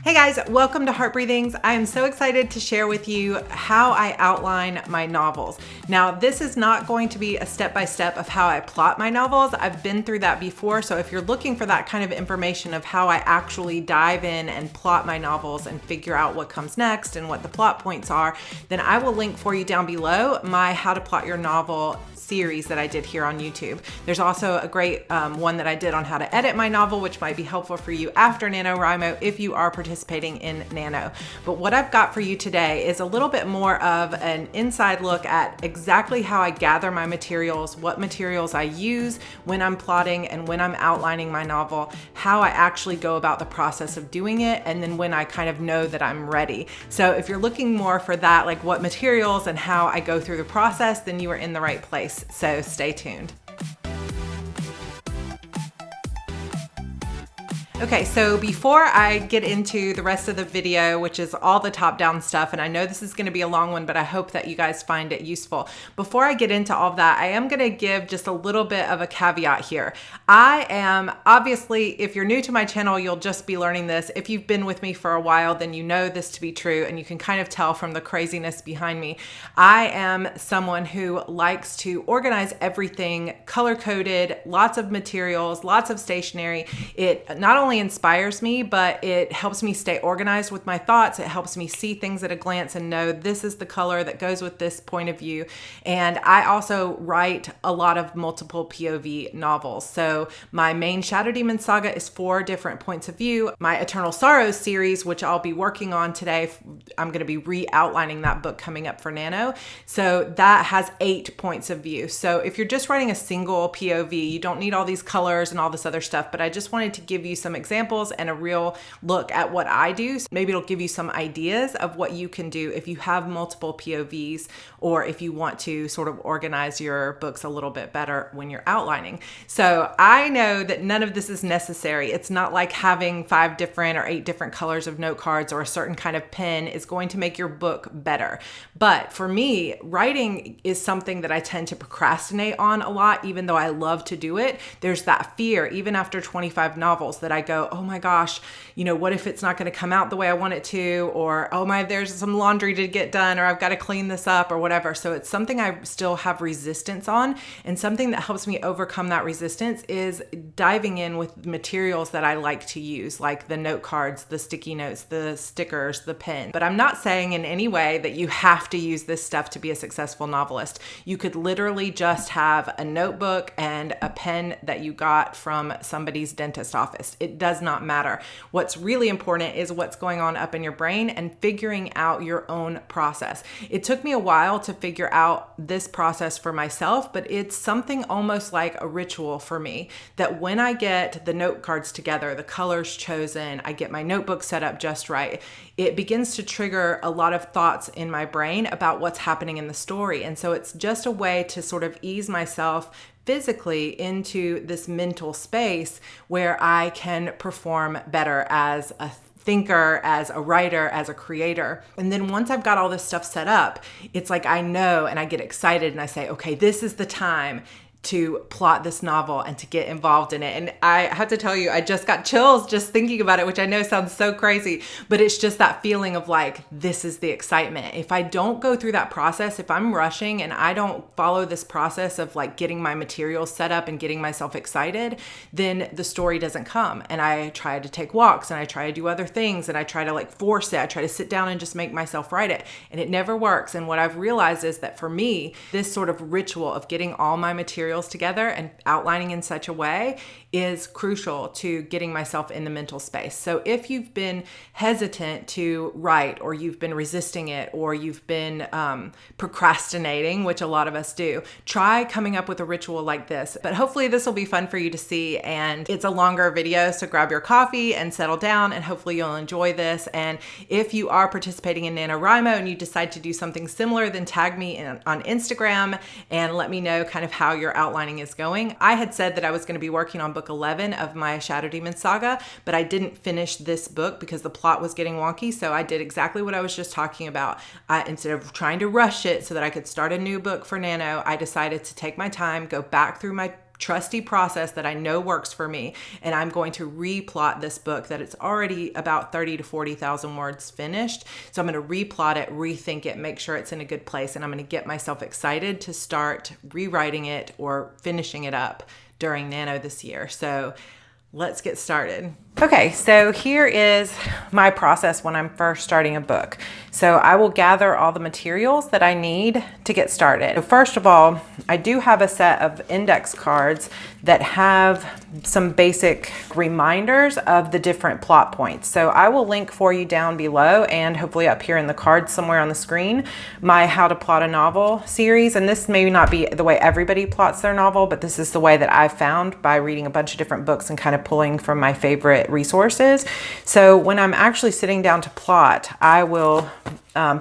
Hey guys, welcome to Heart Breathings. I am so excited to share with you how I outline my novels. Now, this is not going to be a step-by-step of how I plot my novels. I've been through that before, so if you're looking for that kind of information of how I actually dive in and plot my novels and figure out what comes next and what the plot points are, then I will link for you down below my How to Plot Your Novel series that I did here on YouTube. There's also a great one that I did on how to edit my novel, which might be helpful for you after NaNoWriMo if you are participating in Nano. But what I've got for you today is a little bit more of an inside look at exactly how I gather my materials, what materials I use when I'm plotting and when I'm outlining my novel, how I actually go about the process of doing it, and then when I kind of know that I'm ready. So if you're looking more for that, like what materials and how I go through the process, then you are in the right place. So stay tuned. Okay, so before I get into the rest of the video, which is all the top-down stuff, and I know this is going to be a long one, but I hope that you guys find it useful. Before I get into all of that, I am going to give just a little bit of a caveat here. I am, obviously, if you're new to my channel, you'll just be learning this. If you've been with me for a while, then you know this to be true, and you can kind of tell from the craziness behind me. I am someone who likes to organize everything color-coded, lots of materials, lots of stationery. It not only inspires me, but it helps me stay organized with my thoughts. It helps me see things at a glance and know this is the color that goes with this point of view. And I also write a lot of multiple POV novels. So my main Shadow Demon saga is 4 different points of view. My Eternal Sorrows series, which I'll be working on today, I'm going to be re-outlining that book coming up for Nano. So that has 8 points of view. So if you're just writing a single POV, you don't need all these colors and all this other stuff, but I just wanted to give you some examples and a real look at what I do. So maybe it'll give you some ideas of what you can do if you have multiple POVs, or if you want to sort of organize your books a little bit better when you're outlining. So I know that none of this is necessary. It's not like having 5 different or 8 different colors of note cards or a certain kind of pen is going to make your book better. But for me, writing is something that I tend to procrastinate on a lot, even though I love to do it. There's that fear, even after 25 novels, that I go, oh my gosh, you know, what if it's not going to come out the way I want it to? Or, oh my, there's some laundry to get done, or I've got to clean this up, or whatever. So it's something I still have resistance on. And something that helps me overcome that resistance is diving in with materials that I like to use, like the note cards, the sticky notes, the stickers, the pen. But I'm not saying in any way that you have to use this stuff to be a successful novelist. You could literally just have a notebook and a pen that you got from somebody's dentist office. It does not matter. What's really important is what's going on up in your brain and figuring out your own process. It took me a while to figure out this process for myself, but it's something almost like a ritual for me, that when I get the note cards together, the colors chosen, I get my notebook set up just right, it begins to trigger a lot of thoughts in my brain about what's happening in the story. And so it's just a way to sort of ease myself physically into this mental space where I can perform better as a thinker, as a writer, as a creator. And then once I've got all this stuff set up, it's like I know and I get excited and I say, okay, this is the time to plot this novel and to get involved in it. And I have to tell you, I just got chills just thinking about it, which I know sounds so crazy, but it's just that feeling of like, this is the excitement. If I don't go through that process, if I'm rushing and I don't follow this process of like getting my materials set up and getting myself excited, then the story doesn't come. And I try to take walks and I try to do other things and I try to like force it. I try to sit down and just make myself write it. And it never works. And what I've realized is that for me, this sort of ritual of getting all my materials together and outlining in such a way is crucial to getting myself in the mental space. So if you've been hesitant to write, or you've been resisting it, or you've been procrastinating, which a lot of us do, try coming up with a ritual like this. But hopefully this will be fun for you to see, and it's a longer video, so grab your coffee and settle down, and hopefully you'll enjoy this. And if you are participating in NaNoWriMo and you decide to do something similar, then tag me on Instagram and let me know kind of how your outlining is going. I had said that I was going to be working on book 11 of my Shadow Demon saga, but I didn't finish this book because the plot was getting wonky. So I did exactly what I was just talking about. Instead of trying to rush it so that I could start a new book for Nano, I decided to take my time, go back through my trusty process that I know works for me, and I'm going to replot this book that it's already about 30 to 40,000 words finished. So I'm going to replot it, rethink it, make sure it's in a good place, and I'm going to get myself excited to start rewriting it or finishing it up during Nano this year. So let's get started. Okay, so here is my process when I'm first starting a book. So I will gather all the materials that I need to get started. So first of all, I do have a set of index cards that have some basic reminders of the different plot points. So I will link for you down below and hopefully up here in the cards somewhere on the screen, my How to Plot a Novel series. And this may not be the way everybody plots their novel, but this is the way that I've found by reading a bunch of different books and kind of pulling from my favorite resources. So when I'm actually sitting down to plot, I will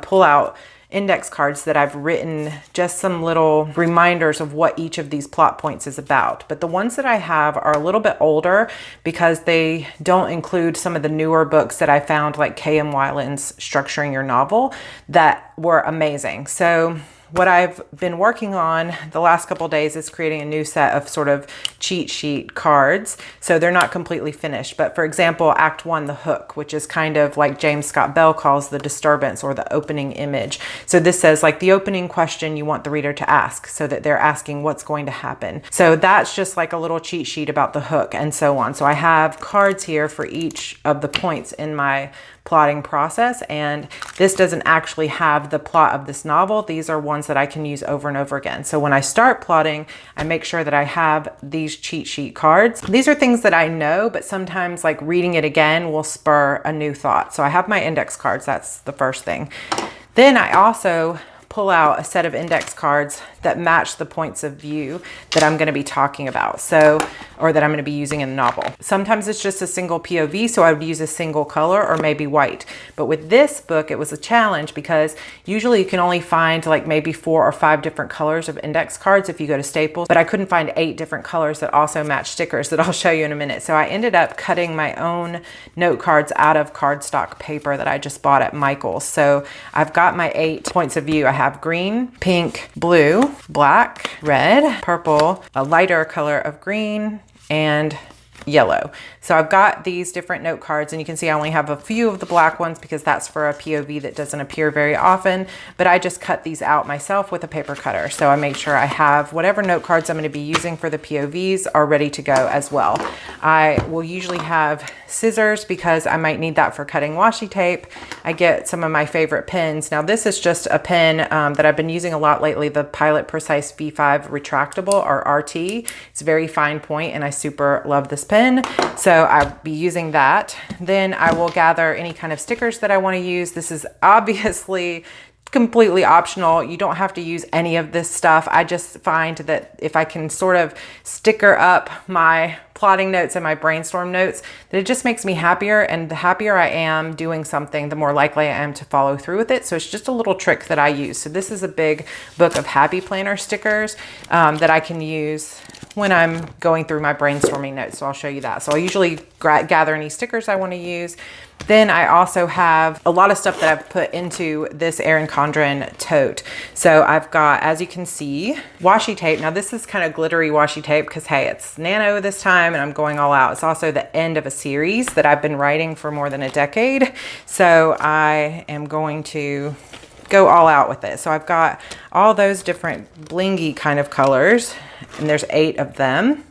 pull out index cards that I've written just some little reminders of what each of these plot points is about. But the ones that I have are a little bit older because they don't include some of the newer books that I found, like K.M. Weiland's Structuring Your Novel, that were amazing. So what I've been working on the last couple of days is creating a new set of sort of cheat sheet cards. So they're not completely finished. But for example, Act 1, the hook, which is kind of like James Scott Bell calls the disturbance or the opening image. So this says like the opening question you want the reader to ask, so that they're asking what's going to happen. So that's just like a little cheat sheet about the hook and so on. So I have cards here for each of the points in my plotting process, and this doesn't actually have the plot of this novel. These are ones that I can use over and over again. So when I start plotting, I make sure that I have these cheat sheet cards. These are things that I know, but sometimes like reading it again will spur a new thought. So I have my index cards. That's the first thing. Then I also pull out a set of index cards that match the points of view that I'm going to be talking about. So, or that I'm going to be using in the novel. Sometimes it's just a single POV, so I would use a single color or maybe white. But with this book, it was a challenge because usually you can only find like maybe 4 or 5 different colors of index cards if you go to Staples, but I couldn't find 8 different colors that also match stickers that I'll show you in a minute. So I ended up cutting my own note cards out of cardstock paper that I just bought at Michael's. So I've got my 8 points of view. I have green, pink, blue, black, red, purple, a lighter color of green, and yellow. So I've got these different note cards, and you can see I only have a few of the black ones because that's for a POV that doesn't appear very often, but I just cut these out myself with a paper cutter. So I make sure I have whatever note cards I'm going to be using for the POVs are ready to go as well. I will usually have scissors because I might need that for cutting washi tape. I get some of my favorite pens. Now this is just a pen that I've been using a lot lately, the Pilot Precise V5 Retractable, or RT. It's a very fine point and I super love this pen. So I'll be using that. Then I will gather any kind of stickers that I want to use. This is obviously completely optional. You don't have to use any of this stuff. I just find that if I can sort of sticker up my plotting notes and my brainstorm notes, that it just makes me happier, and the happier I am doing something, the more likely I am to follow through with it. So it's just a little trick that I use. So this is a big book of happy planner stickers that I can use when I'm going through my brainstorming notes. So I'll show you that. So I'll usually gather any stickers I want to use. Then I also have a lot of stuff that I've put into this Erin Condren tote. So I've got, as you can see, washi tape. Now this is kind of glittery washi tape because, hey, it's Nano this time and I'm going all out. It's also the end of a series that I've been writing for more than a decade. So I am going to go all out with it. So I've got all those different blingy kind of colors, and there's 8 of them,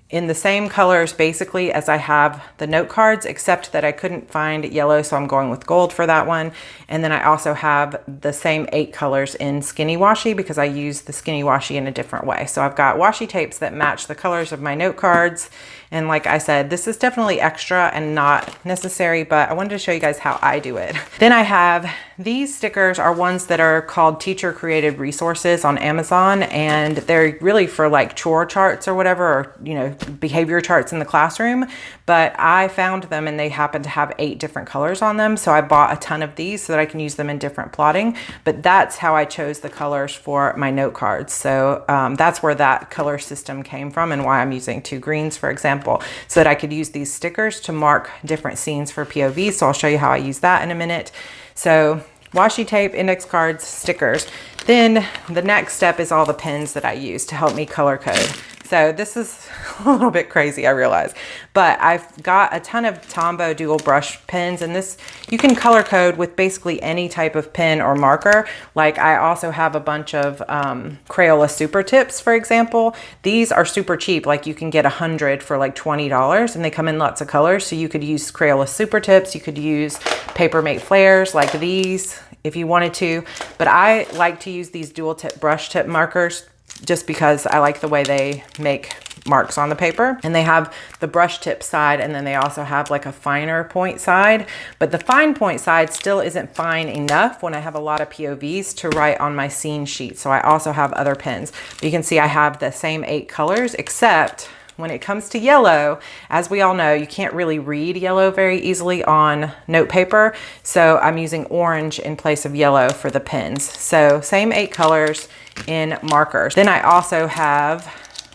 in the same colors basically as I have the note cards, except that I couldn't find yellow, so I'm going with gold for that one. And then I also have the same 8 colors in skinny washi because I use the skinny washi in a different way. So I've got washi tapes that match the colors of my note cards. And like I said, this is definitely extra and not necessary, but I wanted to show you guys how I do it. Then I have these stickers are ones that are called teacher created resources on Amazon, and they're really for like chore charts or whatever, or, you know, behavior charts in the classroom. But I found them and they happen to have 8 different colors on them. So I bought a ton of these so that I can use them in different plotting. But that's how I chose the colors for my note cards. So that's where that color system came from, and why I'm using 2 greens, for example, so that I could use these stickers to mark different scenes for POV. So I'll show you how I use that in a minute. So washi tape, index cards, stickers. Then the next step is all the pens that I use to help me color code. So this is a little bit crazy, I realize, but I've got a ton of Tombow dual brush pens, and this you can color code with basically any type of pen or marker. Like I also have a bunch of Crayola Super Tips, for example. These are super cheap. Like you can get 100 for like $20, and they come in lots of colors. So you could use Crayola Super Tips. You could use Papermate Flares like these if you wanted to, but I like to use these dual tip brush tip markers just because I like the way they make marks on the paper. And they have the brush tip side, and then they also have like a finer point side, but the fine point side still isn't fine enough when I have a lot of POVs to write on my scene sheet. So I also have other pens. But you can see I have the same 8 colors, except when it comes to yellow, as we all know, you can't really read yellow very easily on note paper. So I'm using orange in place of yellow for the pens. So same 8 colors in markers. Then I also have,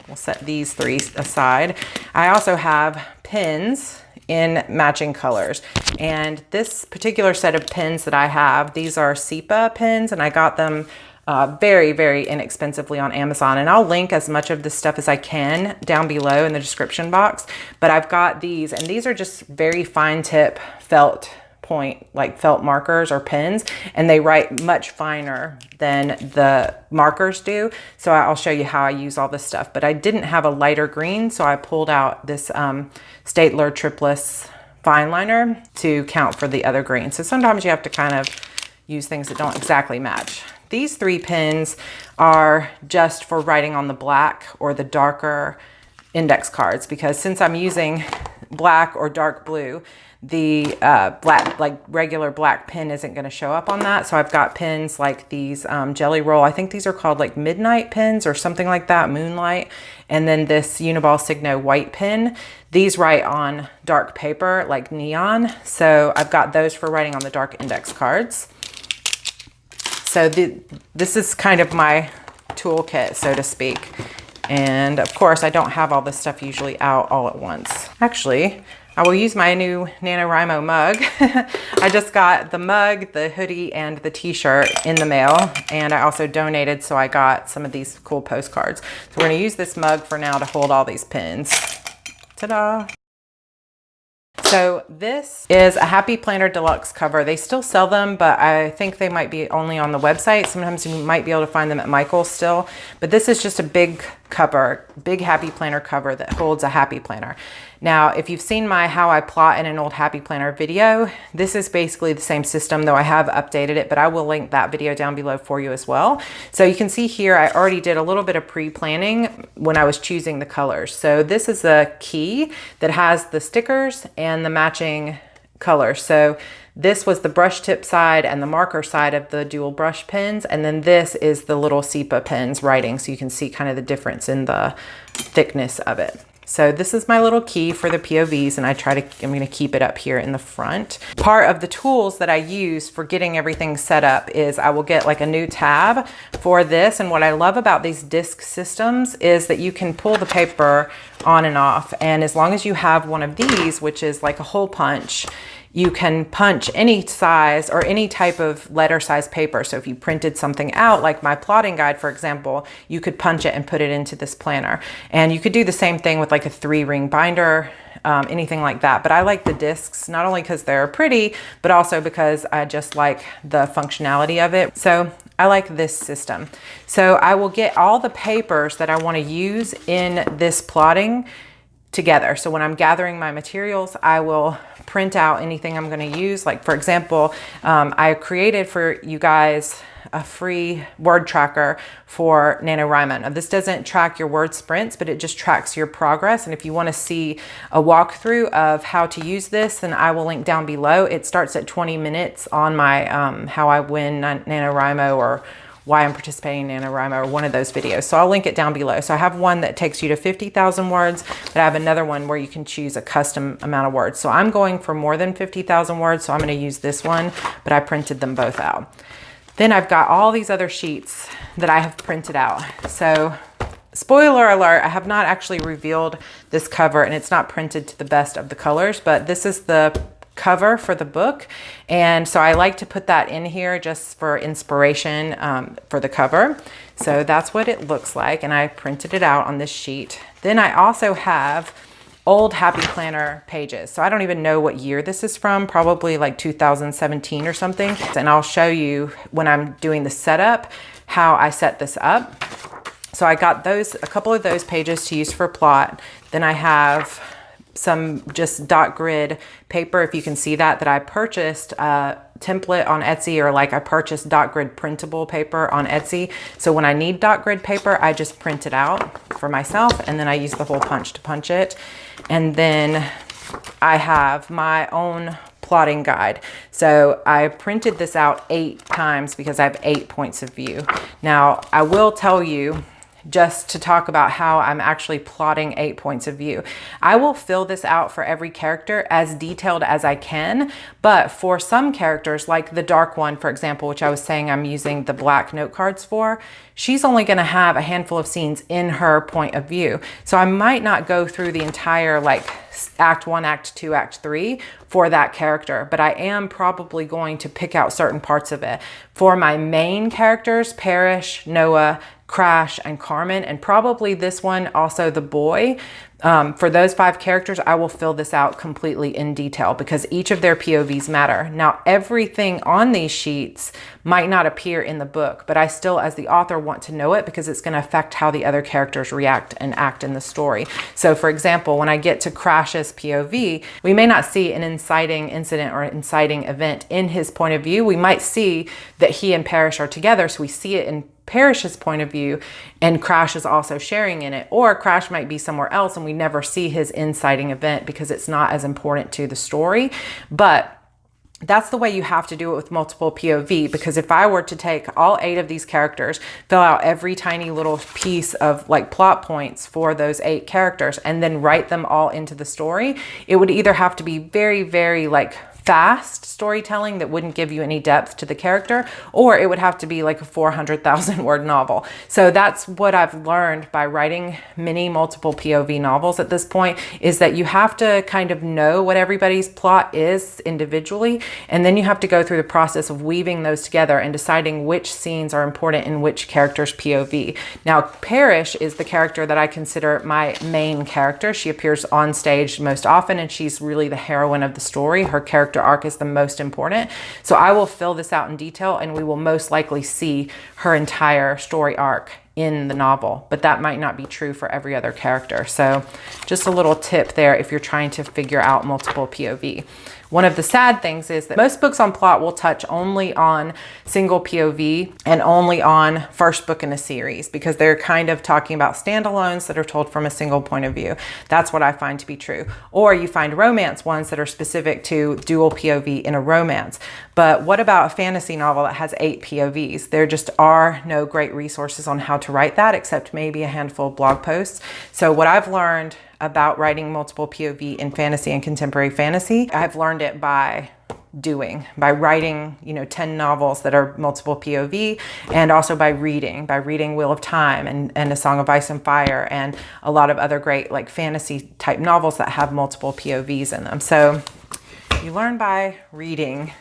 we'll set these 3 aside. I also have pens in matching colors. And this particular set of pens that I have, these are SEPA pens, and I got them very, very inexpensively on Amazon. And I'll link as much of this stuff as I can down below in the description box. But I've got these, and these are just very fine tip felt point, like felt markers or pens, and they write much finer than the markers do. So I'll show you how I use all this stuff. But I didn't have a lighter green, so I pulled out this Staedtler Tripless fine liner to count for the other green. So sometimes you have to kind of use things that don't exactly match. These 3 pens are just for writing on the black or the darker index cards, because since I'm using black or dark blue, the black, like regular black pen isn't going to show up on that. So I've got pens like these Jelly Roll. I think these are called like Midnight pens or something like that, Moonlight. And then this Uniball Signo white pen. These write on dark paper like neon. So I've got those for writing on the dark index cards. So this is kind of my toolkit, so to speak. And of course, I don't have all this stuff usually out all at once. Actually, I will use my new NaNoWriMo mug. I just got the mug, the hoodie, and the t-shirt in the mail. And I also donated, so I got some of these cool postcards. So we're gonna use this mug for now to hold all these pens. Ta-da! So this is a Happy Planner Deluxe cover. They still sell them, but I think they might be only on the website. Sometimes you might be able to find them at Michael's still. But this is just a big cover, big Happy Planner cover that holds a Happy Planner. Now, if you've seen my How I Plot in an Old Happy Planner video, this is basically the same system, though I have updated it, but I will link that video down below for you as well. So you can see here, I already did a little bit of pre-planning when I was choosing the colors. So this is a key that has the stickers and the matching colors. So this was the brush tip side and the marker side of the dual brush pens. And then this is the little SEPA pens writing. So you can see kind of the difference in the thickness of it. So this is my little key for the POVs, and I'm gonna keep it up here in the front. Part of the tools that I use for getting everything set up is I will get like a new tab for this. And what I love about these disc systems is that you can pull the paper on and off. And as long as you have one of these, which is like a hole punch, you can punch any size or any type of letter size paper. So if you printed something out, like my plotting guide, for example, you could punch it and put it into this planner. And you could do the same thing with like a 3-ring binder, anything like that. But I like the discs, not only because they're pretty, but also because I just like the functionality of it. So I like this system. So I will get all the papers that I want to use in this plotting together. So when I'm gathering my materials, I will print out anything I'm going to use. Like for example, I created for you guys a free word tracker for NaNoWriMo. Now this doesn't track your word sprints, but it just tracks your progress. And if you want to see a walkthrough of how to use this, then I will link down below. It starts at 20 minutes on my How I Win NaNoWriMo or Why I'm Participating in NaNoWriMo or one of those videos. So I'll link it down below. So I have one that takes you to 50,000 words, but I have another one where you can choose a custom amount of words. So I'm going for more than 50,000 words, so I'm going to use this one, but I printed them both out. Then I've got all these other sheets that I have printed out. So spoiler alert, I have not actually revealed this cover, and it's not printed to the best of the colors, but this is the cover for the book. And so I like to put that in here just for inspiration for the cover. So that's what it looks like. And I printed it out on this sheet. Then I also have old Happy Planner pages. So I don't even know what year this is from, probably like 2017 or something. And I'll show you when I'm doing the setup, how I set this up. So I got those, a couple of those pages to use for plot. Then I have some just dot grid paper, if you can see that I purchased a template on Etsy, or like I purchased dot grid printable paper on Etsy. So when I need dot grid paper, I just print it out for myself, and then I use the hole punch to punch it. And then I have my own plotting guide. So I printed this out 8 times because I have 8 points of view. Now I will tell you, just to talk about how I'm actually plotting 8 points of view. I will fill this out for every character as detailed as I can, but for some characters, like the dark one, for example, which I was saying I'm using the black note cards for, she's only gonna have a handful of scenes in her point of view. So I might not go through the entire like Act 1, Act 2, Act 3 for that character, but I am probably going to pick out certain parts of it. For my main characters, Parrish, Noah, Crash, and Carmen, and probably this one, also the boy. For those 5 characters, I will fill this out completely in detail because each of their POVs matter. Now, everything on these sheets might not appear in the book, but I still, as the author, want to know it because it's going to affect how the other characters react and act in the story. So, for example, when I get to Crash's POV, we may not see an inciting incident or inciting event in his point of view. We might see that he and Parrish are together, so we see it in Parrish's point of view, and Crash is also sharing in it, or Crash might be somewhere else and we never see his inciting event because it's not as important to the story. But that's the way you have to do it with multiple POV, because if I were to take all 8 of these characters, fill out every tiny little piece of like plot points for those 8 characters, and then write them all into the story, it would either have to be very, very like fast storytelling that wouldn't give you any depth to the character, or it would have to be like a 400,000 word novel. So that's what I've learned by writing many multiple POV novels at this point, is that you have to kind of know what everybody's plot is individually, and then you have to go through the process of weaving those together and deciding which scenes are important in which character's POV. Now, Parrish is the character that I consider my main character. She appears on stage most often, and she's really the heroine of the story. Her character arc is the most important. So I will fill this out in detail, and we will most likely see her entire story arc in the novel, but that might not be true for every other character. So just a little tip there if you're trying to figure out multiple POV. One of the sad things is that most books on plot will touch only on single POV and only on first book in a series, because they're kind of talking about standalones that are told from a single point of view. That's what I find to be true. Or you find romance ones that are specific to dual POV in a romance. But what about a fantasy novel that has 8 POVs? There just are no great resources on how to write that, except maybe a handful of blog posts. So what I've learned about writing multiple POV in fantasy and contemporary fantasy, I've learned it by writing, 10 novels that are multiple POV, and also by reading Wheel of Time and A Song of Ice and Fire, and a lot of other great like fantasy type novels that have multiple POVs in them. So you learn by reading.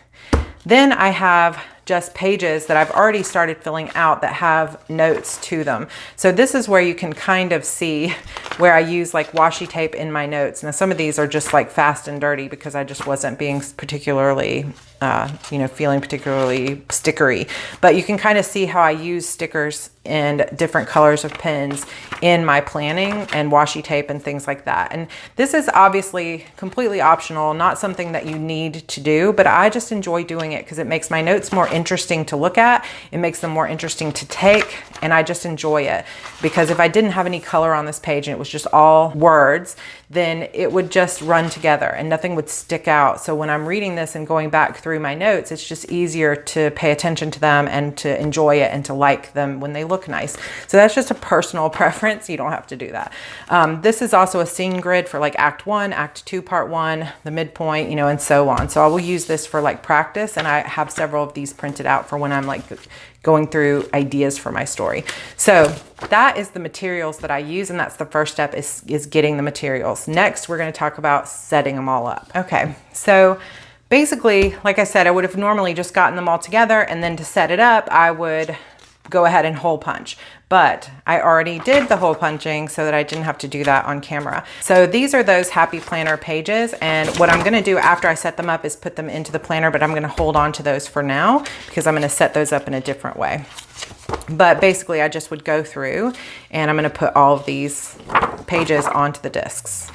Then I have just pages that I've already started filling out that have notes to them. So this is where you can kind of see where I use like washi tape in my notes. Now some of these are just like fast and dirty because I just wasn't being particularly, feeling particularly stickery. But you can kind of see how I use stickers and different colors of pens in my planning and washi tape and things like that. And this is obviously completely optional, not something that you need to do, but I just enjoy doing it because it makes my notes more interesting to look at. It makes them more interesting to take, and I just enjoy it. Because if I didn't have any color on this page and it was just all words, then it would just run together and nothing would stick out. So when I'm reading this and going back through my notes, it's just easier to pay attention to them and to enjoy it and to like them when they look nice. So that's just a personal preference. You don't have to do that. This is also a scene grid for like Act 1, Act 2, Part 1, the midpoint, and so on. So I will use this for like practice, and I have several of these printed out for when I'm like going through ideas for my story. So that is the materials that I use, and that's the first step is getting the materials. Next, we're going to talk about setting them all up. Okay, so basically, like I said, I would have normally just gotten them all together, and then to set it up, I would go ahead and hole punch. But I already did the hole punching so that I didn't have to do that on camera. So these are those happy planner pages. And what I'm gonna do after I set them up is put them into the planner, but I'm gonna hold on to those for now because I'm gonna set those up in a different way. But basically I just would go through and I'm gonna put all of these pages onto the discs.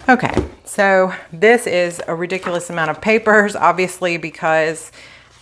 Okay, so this is a ridiculous amount of papers, obviously, because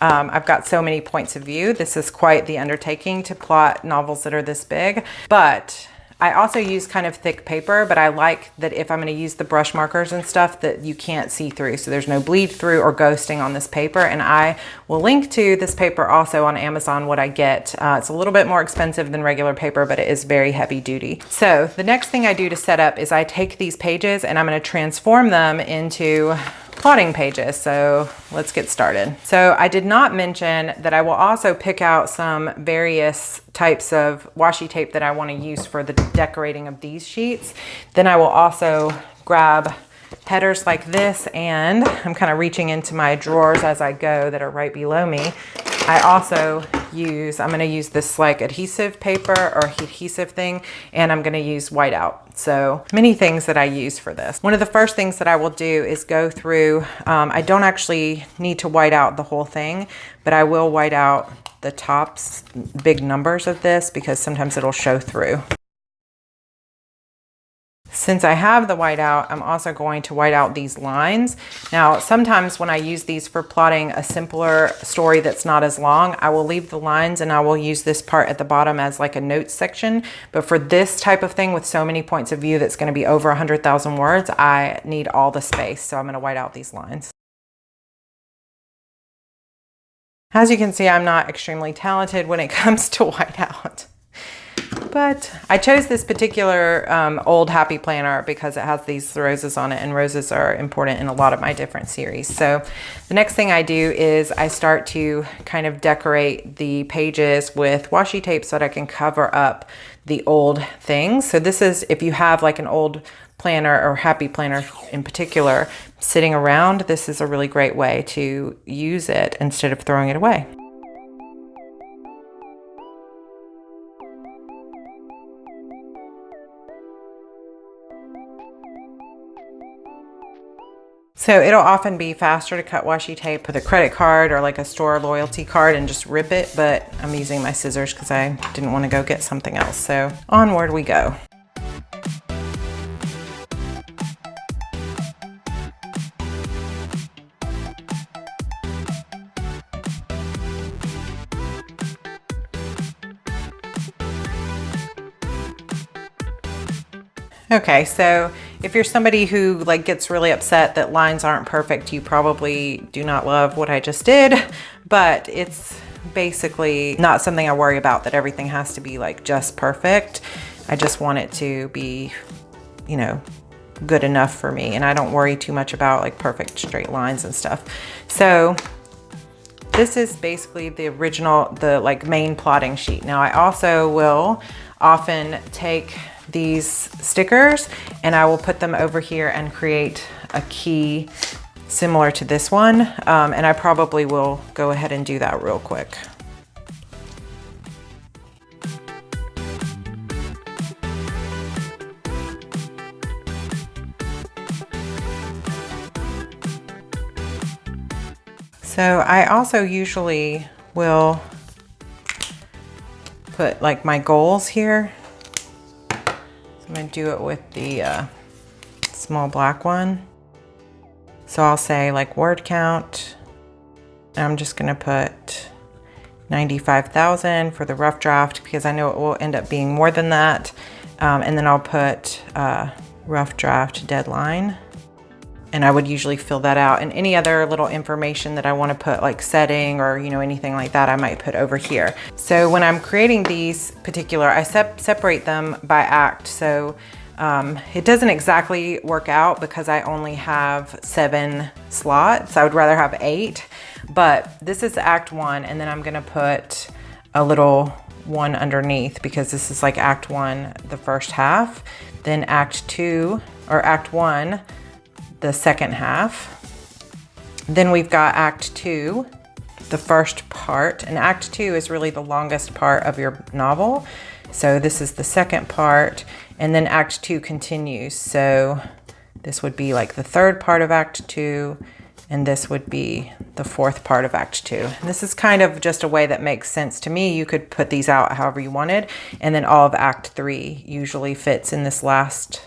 I've got so many points of view. This is quite the undertaking to plot novels that are this big, but I also use kind of thick paper, but I like that if I'm going to use the brush markers and stuff that you can't see through. So there's no bleed through or ghosting on this paper. And I will link to this paper also on Amazon, what I get. It's a little bit more expensive than regular paper, but it is very heavy duty. So the next thing I do to set up is I take these pages and I'm going to transform them into plotting pages. So let's get started. So I did not mention that I will also pick out some various types of washi tape that I want to use for the decorating of these sheets. Then I will also grab headers like this, and I'm kind of reaching into my drawers as I go that are right below me. I also I'm going to use this like adhesive paper or adhesive thing, and I'm going to use whiteout. So many things that I use for this. One of the first things that I will do is go through, I don't actually need to white out the whole thing, but I will white out the tops, big numbers of this, because sometimes it'll show through. Since I have the whiteout, I'm also going to white out these lines. Now, sometimes when I use these for plotting a simpler story that's not as long, I will leave the lines and I will use this part at the bottom as like a notes section. But for this type of thing with so many points of view that's going to be over 100,000 words, I need all the space. So I'm going to white out these lines. As you can see, I'm not extremely talented when it comes to whiteout. But I chose this particular old happy planner because it has these roses on it, and roses are important in a lot of my different series. So the next thing I do is I start to kind of decorate the pages with washi tape so that I can cover up the old things. So this is, if you have like an old planner or happy planner in particular sitting around, this is a really great way to use it instead of throwing it away. So it'll often be faster to cut washi tape with a credit card or like a store loyalty card and just rip it, but I'm using my scissors because I didn't want to go get something else. So onward we go. Okay, so if you're somebody who like gets really upset that lines aren't perfect, you probably do not love what I just did, but it's basically not something I worry about, that everything has to be like just perfect. I just want it to be, you know, good enough for me, and I don't worry too much about like perfect straight lines and stuff. So this is basically the original, the like main plotting sheet. Now I also will often take these stickers and I will put them over here and create a key similar to this one. And I probably will go ahead and do that real quick. So I also usually will put like my goals here. I'm gonna do it with the small black one. So I'll say like word count. I'm just gonna put 95,000 for the rough draft because I know it will end up being more than that. And then I'll put rough draft deadline. And I would usually fill that out, and any other little information that I want to put, like setting or, you know, anything like that, I might put over here. So when I'm creating these particular, I separate them by act. So it doesn't exactly work out because I only have 7 slots. I would rather have 8, but this is act 1. And then I'm going to put a little one underneath because this is like act 1, the first half. Then act 2 or Act 1, the second half. Then we've got Act 2, the first part, and Act 2 is really the longest part of your novel. So this is the second part, and then Act 2 continues. So this would be like the third part of Act 2, and this would be the fourth part of Act 2. And this is kind of just a way that makes sense to me. You could put these out however you wanted, and then all of Act 3 usually fits in this last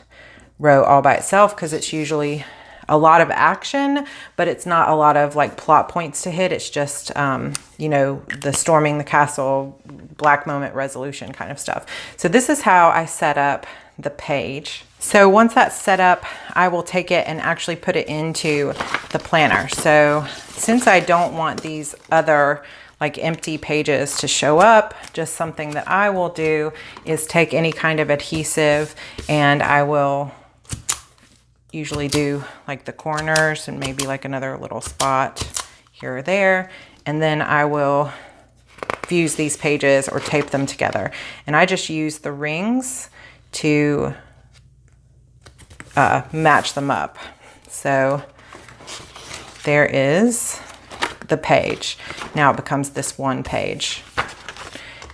row all by itself, because it's usually a lot of action, but it's not a lot of like plot points to hit. It's just, you know, the storming the castle, black moment resolution kind of stuff. So this is how I set up the page. So once that's set up, I will take it and actually put it into the planner. So since I don't want these other like empty pages to show up, just something that I will do is take any kind of adhesive, and I will usually do like the corners and maybe like another little spot here or there. And then I will fuse these pages or tape them together. And I just use the rings to match them up. So there is the page. Now it becomes this one page.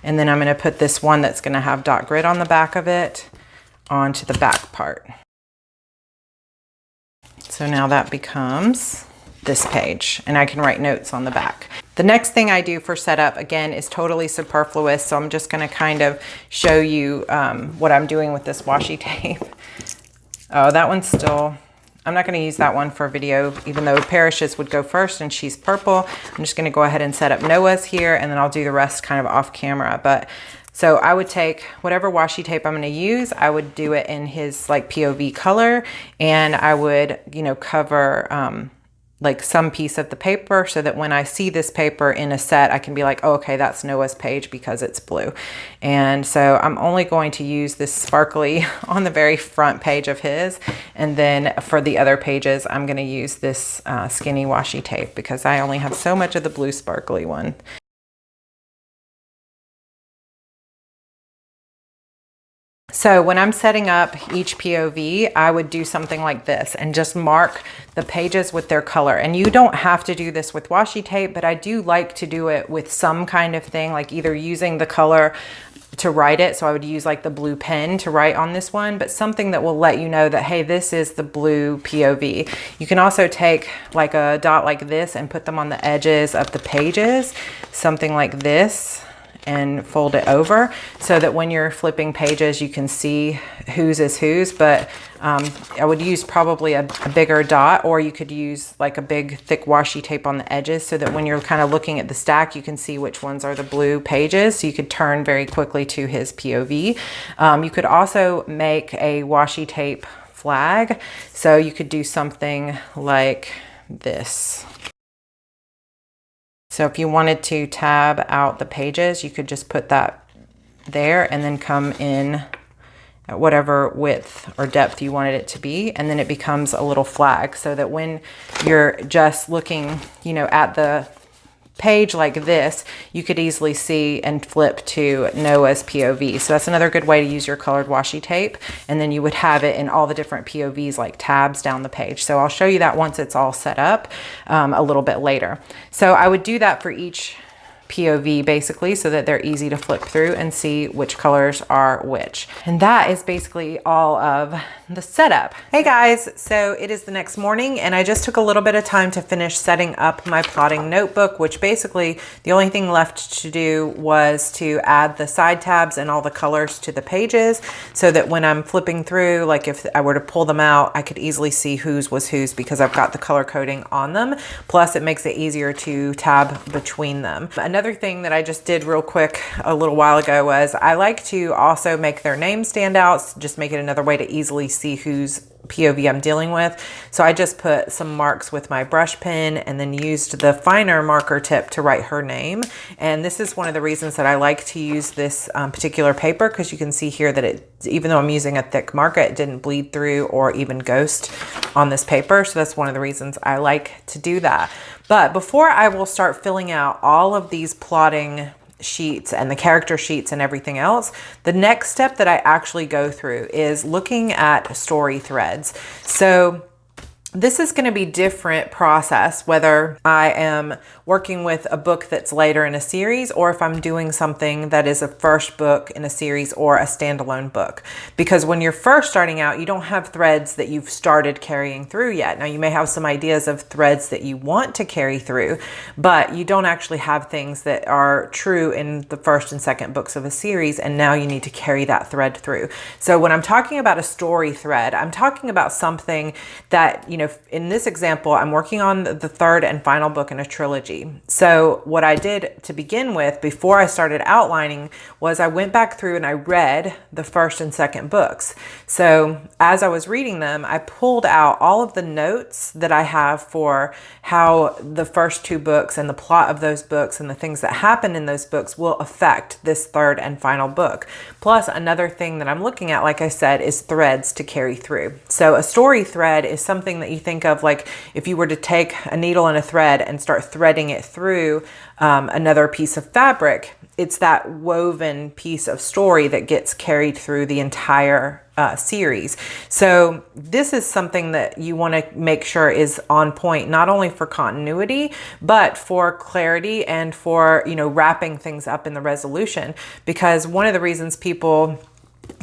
And then I'm going to put this one that's going to have dot grid on the back of it onto the back part. So now that becomes this page, and I can write notes on the back. The next thing I do for setup, again, is totally superfluous. So I'm just going to kind of show you what I'm doing with this washi tape. Oh, that one's still, I'm not going to use that one for video, even though Parish's would go first and she's purple. I'm just going to go ahead and set up Noah's here, and then I'll do the rest kind of off camera. But so I would take whatever washi tape I'm going to use, I would do it in his like POV color, and I would, you know, cover like some piece of the paper so that when I see this paper in a set, I can be like, oh, okay, that's Noah's page because it's blue. And so I'm only going to use this sparkly on the very front page of his. And then for the other pages, I'm going to use this skinny washi tape because I only have so much of the blue sparkly one. So when I'm setting up each POV, I would do something like this and just mark the pages with their color. And you don't have to do this with washi tape, but I do like to do it with some kind of thing, like either using the color to write it. So I would use like the blue pen to write on this one, but something that will let you know that, hey, this is the blue POV. You can also take like a dot like this and put them on the edges of the pages, something like this, and fold it over so that when you're flipping pages, you can see whose is whose. But I would use probably a bigger dot, or you could use like a big thick washi tape on the edges so that when you're kind of looking at the stack, you can see which ones are the blue pages. So you could turn very quickly to his POV. You could also make a washi tape flag. So you could do something like this. So if you wanted to tab out the pages, you could just put that there and then come in at whatever width or depth you wanted it to be. And then it becomes a little flag so that when you're just looking, you know, at the page like this, you could easily see and flip to Noah's POV. So that's another good way to use your colored washi tape. And then you would have it in all the different POVs like tabs down the page. So I'll show you that once it's all set up a little bit later. So I would do that for each POV basically so that they're easy to flip through and see which colors are which. And that is basically all of the setup. Hey guys, so it is the next morning and I just took a little bit of time to finish setting up my plotting notebook, which basically the only thing left to do was to add the side tabs and all the colors to the pages so that when I'm flipping through, like if I were to pull them out, I could easily see whose was whose because I've got the color coding on them. Plus it makes it easier to tab between them. Another thing that I just did real quick a little while ago was I like to also make their names stand out, just make it another way to easily see whose POV I'm dealing with. So I just put some marks with my brush pen and then used the finer marker tip to write her name. And this is one of the reasons that I like to use this particular paper, because you can see here that it, even though I'm using a thick marker, it didn't bleed through or even ghost on this paper. So that's one of the reasons I like to do that. But before I will start filling out all of these plotting sheets and the character sheets and everything else, the next step that I actually go through is looking at story threads. So this is going to be different process whether I am working with a book that's later in a series or if I'm doing something that is a first book in a series or a standalone book. Because when you're first starting out, you don't have threads that you've started carrying through yet. Now you may have some ideas of threads that you want to carry through, but you don't actually have things that are true in the first and second books of a series, and now you need to carry that thread through. So when I'm talking about a story thread, I'm talking about something that, you know, in this example, I'm working on the third and final book in a trilogy. So what I did to begin with, before I started outlining, was I went back through and I read the first and second books. So as I was reading them, I pulled out all of the notes that I have for how the first two books and the plot of those books and the things that happen in those books will affect this third and final book. Plus, another thing that I'm looking at, like I said, is threads to carry through. So a story thread is something that you think of like if you were to take a needle and a thread and start threading it through another piece of fabric. It's that woven piece of story that gets carried through the entire series. So this is something that you want to make sure is on point, not only for continuity, but for clarity and for, you know, wrapping things up in the resolution. Because one of the reasons people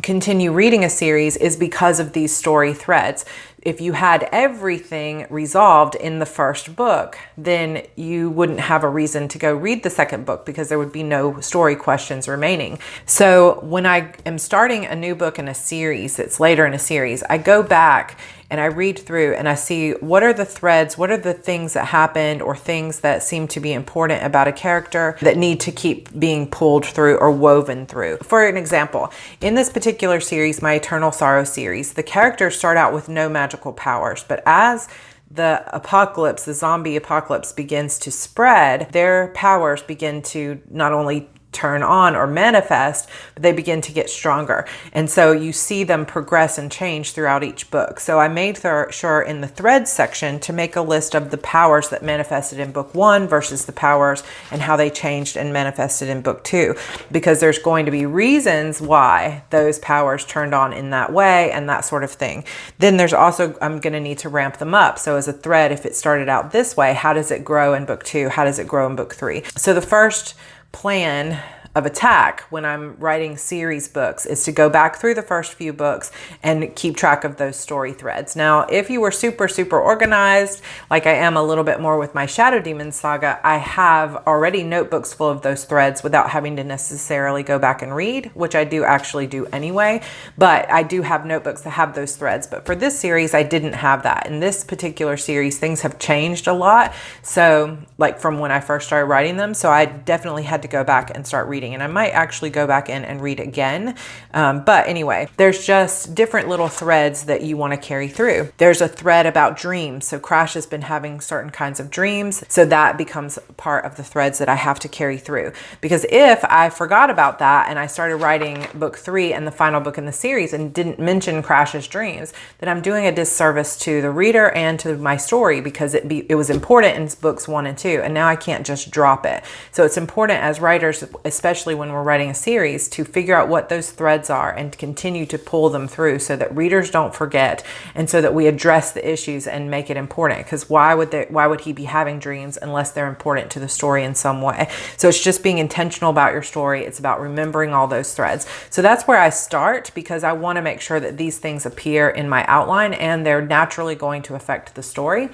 continue reading a series is because of these story threads. If you had everything resolved in the first book, then you wouldn't have a reason to go read the second book because there would be no story questions remaining. So when I am starting a new book in a series that's later in a series, I go back and I read through and I see what are the threads, what are the things that happened or things that seem to be important about a character that need to keep being pulled through or woven through. For an example, in this particular series, my Eternal Sorrow series, the characters start out with no magical powers, but as the apocalypse, the zombie apocalypse begins to spread, their powers begin to not only turn on or manifest, but they begin to get stronger. And so you see them progress and change throughout each book. So I made sure in the threads section to make a list of the powers that manifested in book 1 versus the powers and how they changed and manifested in book 2, because there's going to be reasons why those powers turned on in that way and that sort of thing. Then there's also, I'm going to need to ramp them up. So as a thread, if it started out this way, how does it grow in book 2? How does it grow in book 3? So the first plan of attack when I'm writing series books is to go back through the first few books and keep track of those story threads. Now, if you were super organized, like I am a little bit more with my Shadow Demon saga, I have already notebooks full of those threads without having to necessarily go back and read, which I do actually do anyway, but I do have notebooks that have those threads. But for this series, I didn't have that. In this particular series, things have changed a lot. So like from when I first started writing them, so I definitely had to go back and start reading. And I might actually go back in and read again. But anyway, there's just different little threads that you want to carry through. There's a thread about dreams. So Crash has been having certain kinds of dreams. So that becomes part of the threads that I have to carry through. Because if I forgot about that and I started writing book 3 and the final book in the series and didn't mention Crash's dreams, then I'm doing a disservice to the reader and to my story, because it was important in books 1 and 2. And now I can't just drop it. So it's important as writers, especially when we're writing a series, to figure out what those threads are and to continue to pull them through so that readers don't forget and so that we address the issues and make it important. Because why would he be having dreams unless they're important to the story in some way? So it's just being intentional about your story. It's about remembering all those threads. So that's where I start, because I want to make sure that these things appear in my outline and they're naturally going to affect the story.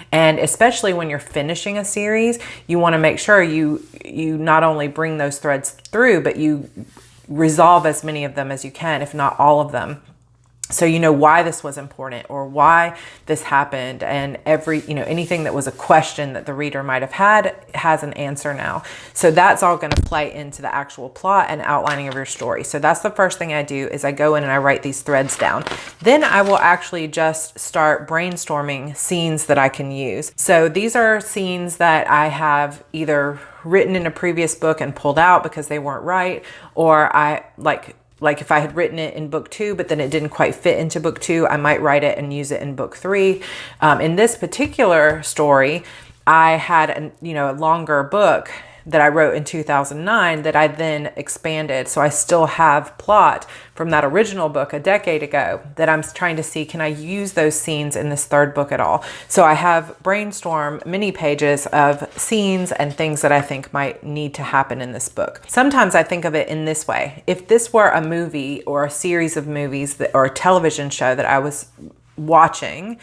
And especially when you're finishing a series, you want to make sure you not only bring those threads through, but you resolve as many of them as you can, if not all of them. So you know why this was important or why this happened, and anything that was a question that the reader might have had has an answer now. So that's all going to play into the actual plot and outlining of your story. So that's the first thing I do, is I go in and I write these threads down. Then I will actually just start brainstorming scenes that I can use. So these are scenes that I have either written in a previous book and pulled out because they weren't right, or like if I had written it in book 2, but then it didn't quite fit into book 2, I might write it and use it in book 3. In this particular story, I had a longer book that I wrote in 2009 that I then expanded. So I still have plot from that original book a decade ago that I'm trying to see, can I use those scenes in this third book at all? So I have Brainstorm mini pages of scenes and things that I think might need to happen in this book. Sometimes I think of it in this way. If this were a movie or a series of movies or a television show that I was watching,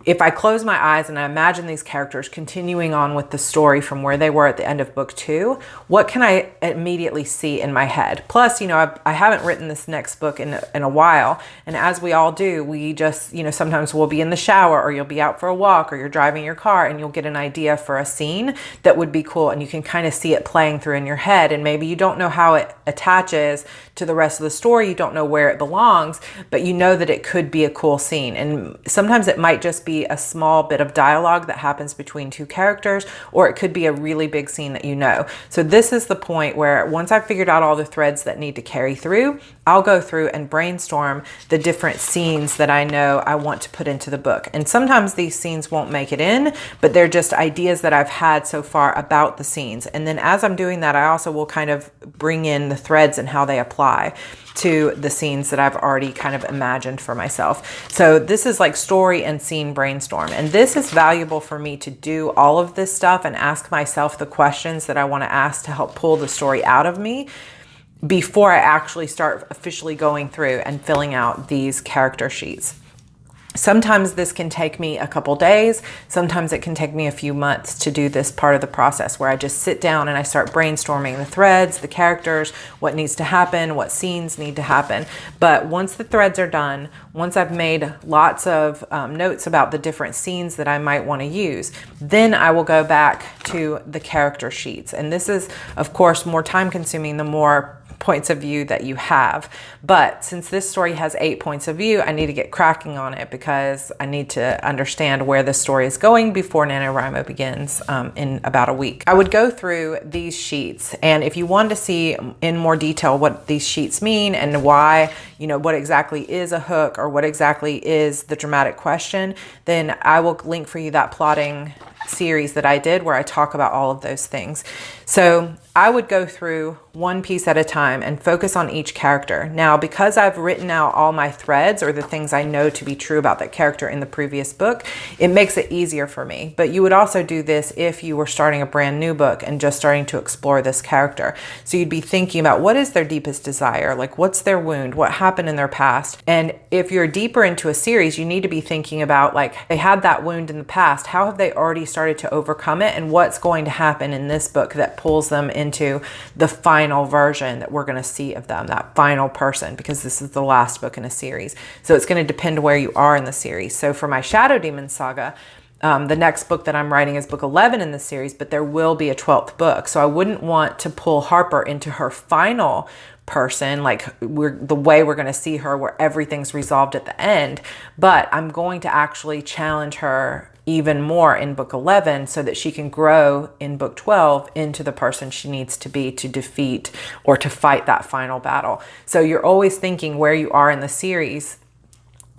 if I close my eyes and I imagine these characters continuing on with the story from where they were at the end of book 2, what can I immediately see in my head? Plus, you know, I haven't written this next book in a while. And as we all do, we just, you know, sometimes we'll be in the shower or you'll be out for a walk or you're driving your car and you'll get an idea for a scene that would be cool. And you can kind of see it playing through in your head. And maybe you don't know how it attaches to the rest of the story. You don't know where it belongs, but you know that it could be a cool scene. And sometimes it might just be a small bit of dialogue that happens between two characters, or it could be a really big scene that you know. So this is the point where once I've figured out all the threads that need to carry through, I'll go through and brainstorm the different scenes that I know I want to put into the book. And sometimes these scenes won't make it in, but they're just ideas that I've had so far about the scenes. And then as I'm doing that, I also will kind of bring in the threads and how they apply to the scenes that I've already kind of imagined for myself. So this is like story and scene brainstorm. And this is valuable for me to do all of this stuff and ask myself the questions that I want to ask to help pull the story out of me before I actually start officially going through and filling out these character sheets. Sometimes this can take me a couple days. Sometimes it can take me a few months to do this part of the process where I just sit down and I start brainstorming the threads, the characters, what needs to happen, what scenes need to happen. But once the threads are done, once I've made lots of notes about the different scenes that I might want to use, then I will go back to the character sheets. And this is, of course, more time consuming the more points of view that you have. But since this story has 8 points of view, I need to get cracking on it because I need to understand where the story is going before NaNoWriMo begins in about a week. I would go through these sheets, and if you want to see in more detail what these sheets mean and why, you know, what exactly is a hook or what exactly is the dramatic question, then I will link for you that plotting series that I did where I talk about all of those things. So I would go through one piece at a time and focus on each character. Now, because I've written out all my threads or the things I know to be true about that character in the previous book, it makes it easier for me. But you would also do this if you were starting a brand new book and just starting to explore this character. So you'd be thinking about what is their deepest desire? Like, what's their wound? What happened in their past? And if you're deeper into a series, you need to be thinking about, like, they had that wound in the past. How have they already started to overcome it? And what's going to happen in this book that pulls them into the final version that we're going to see of them, that final person, because this is the last book in a series. So it's going to depend where you are in the series. So for my Shadow Demon saga, the next book that I'm writing is book 11 in the series, but there will be a 12th book. So I wouldn't want to pull Harper into her final person, like the way we're going to see her where everything's resolved at the end. But I'm going to actually challenge her even more in book 11 so that she can grow in book 12 into the person she needs to be to defeat or to fight that final battle. So you're always thinking where you are in the series,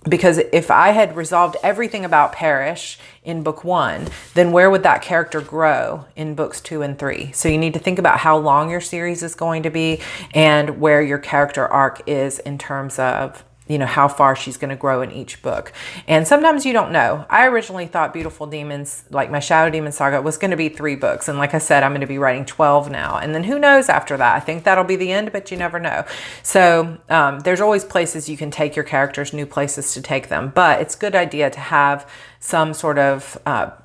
because if I had resolved everything about Parrish in book 1, then where would that character grow in books 2 and 3? So you need to think about how long your series is going to be and where your character arc is in terms of, you know, how far she's going to grow in each book. And sometimes you don't know. I originally thought Beautiful Demons, like my Shadow Demon saga, was going to be 3 books. And like I said, I'm going to be writing 12 now. And then who knows after that? I think that'll be the end, but you never know. So there's always places you can take your characters, new places to take them. But it's a good idea to have some sort of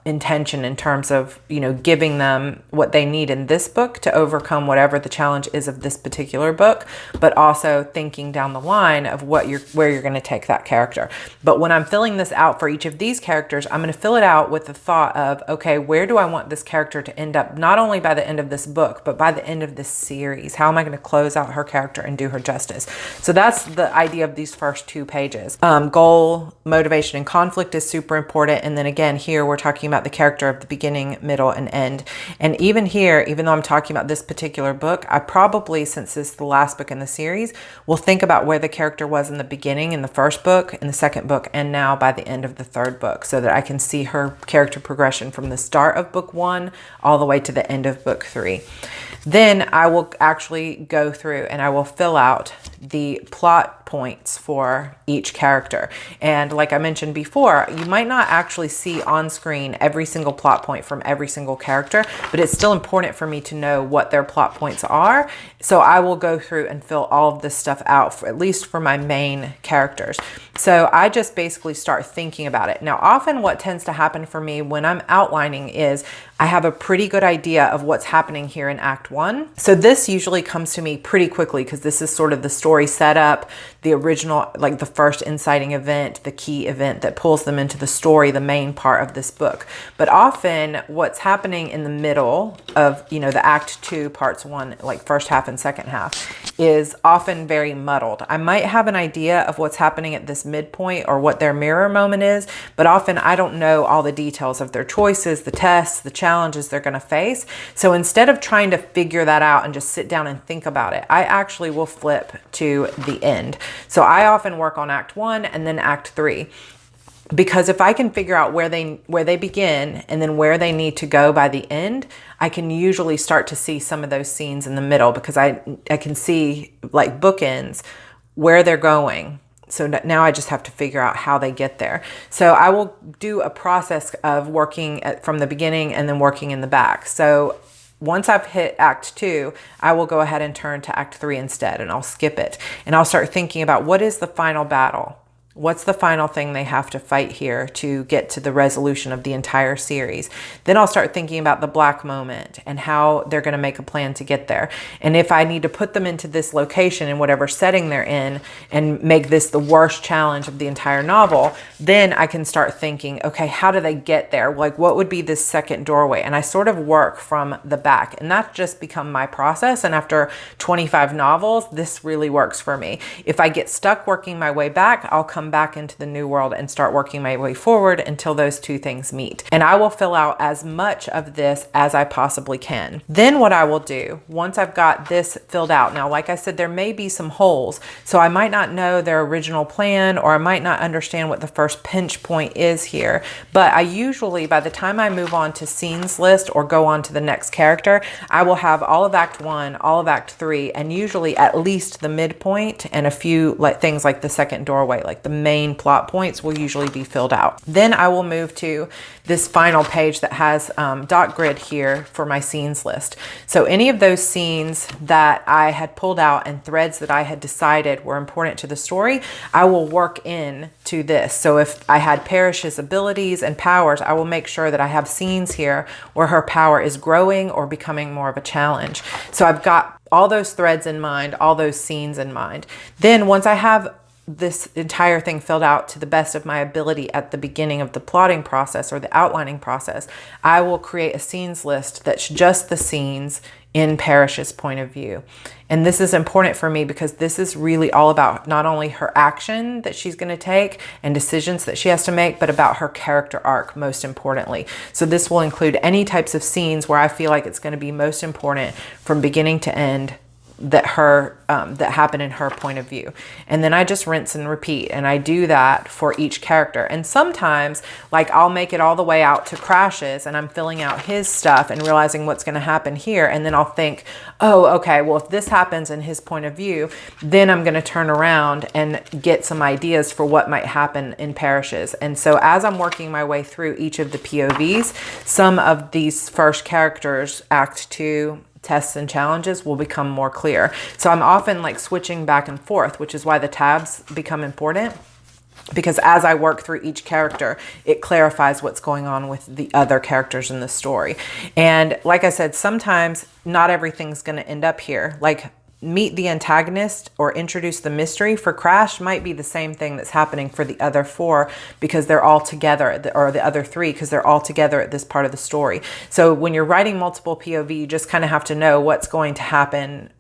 intention in terms of, you know, giving them what they need in this book to overcome whatever the challenge is of this particular book, but also thinking down the line of where you're going to take that character. But when I'm filling this out for each of these characters, I'm going to fill it out with the thought of, okay, where do I want this character to end up, not only by the end of this book, but by the end of this series? How am I going to close out her character and do her justice? So that's the idea of these first 2 pages. Goal, motivation, and conflict is super important. important. And then again, here we're talking about the character of the beginning, middle, and end. And even here, even though I'm talking about this particular book, I probably, since this is the last book in the series, will think about where the character was in the beginning, in the first book, in the second book, and now by the end of the third book, so that I can see her character progression from the start of book 1 all the way to the end of book 3. Then I will actually go through and I will fill out the plot points for each character. And like I mentioned before, you might not actually see on screen every single plot point from every single character, but it's still important for me to know what their plot points are. So I will go through and fill all of this stuff out, for at least for my main characters. So I just basically start thinking about it. Now, often what tends to happen for me when I'm outlining is I have a pretty good idea of what's happening here in Act 1. So this usually comes to me pretty quickly because this is sort of the story setup, the original, like the first inciting event, the key event that pulls them into the story, the main part of this book. But often what's happening in the middle of, you know, the Act 2 parts 1, like first half and second half, is often very muddled. I might have an idea of what's happening at this midpoint or what their mirror moment is, but often I don't know all the details of their choices, the tests, the challenges they're going to face. So instead of trying to figure that out and just sit down and think about it, I actually will flip to the end. So I often work on Act 1 and then Act 3. Because if I can figure out where they begin and then where they need to go by the end, I can usually start to see some of those scenes in the middle, because I can see, like bookends, where they're going. So now I just have to figure out how they get there. So I will do a process of working from the beginning and then working in the back. So once I've hit Act 2, I will go ahead and turn to Act 3 instead, and I'll skip it. And I'll start thinking about, what is the final battle? What's the final thing they have to fight here to get to the resolution of the entire series? Then I'll start thinking about the black moment and how they're going to make a plan to get there. And if I need to put them into this location in whatever setting they're in and make this the worst challenge of the entire novel, then I can start thinking, okay, how do they get there? Like, what would be this second doorway? And I sort of work from the back, and that's just become my process. And after 25 novels, this really works for me. If I get stuck working my way back, I'll come back into the new world and start working my way forward until those two things meet. And I will fill out as much of this as I possibly can. Then what I will do, once I've got this filled out, now like I said, there may be some holes, so I might not know their original plan, or I might not understand what the first pinch point is here, but I usually, by the time I move on to scenes list or go on to the next character, I will have all of Act 1, all of Act 3, and usually at least the midpoint and a few things like the second doorway, like the main plot points will usually be filled out. Then I will move to this final page that has dot grid here for my scenes list. So any of those scenes that I had pulled out and threads that I had decided were important to the story, I will work in to this. So if I had Parrish's abilities and powers, I will make sure that I have scenes here where her power is growing or becoming more of a challenge. So I've got all those threads in mind, all those scenes in mind. Then once I have this entire thing filled out to the best of my ability at the beginning of the plotting process or the outlining process, I will create a scenes list that's just the scenes in Parrish's point of view. And this is important for me because this is really all about not only her action that she's going to take and decisions that she has to make, but about her character arc, most importantly. So this will include any types of scenes where I feel like it's going to be most important from beginning to end that happen in her point of view. And then I just rinse and repeat, and I do that for each character. And sometimes, like, I'll make it all the way out to Crash's and I'm filling out his stuff and realizing what's going to happen here, and then I'll think, oh, okay, well, if this happens in his point of view, then I'm going to turn around and get some ideas for what might happen in Parrish's. And so as I'm working my way through each of the POVs, some of these first characters, Act 2, tests and challenges, will become more clear. So I'm often like switching back and forth, which is why the tabs become important, because as I work through each character, it clarifies what's going on with the other characters in the story. And like I said, sometimes not everything's going to end up here. Like, meet the antagonist or introduce the mystery for Crash might be the same thing that's happening for the other 4 because they're all together, or the other 3 because they're all together at this part of the story. So when you're writing multiple POV, you just kind of have to know what's going to happen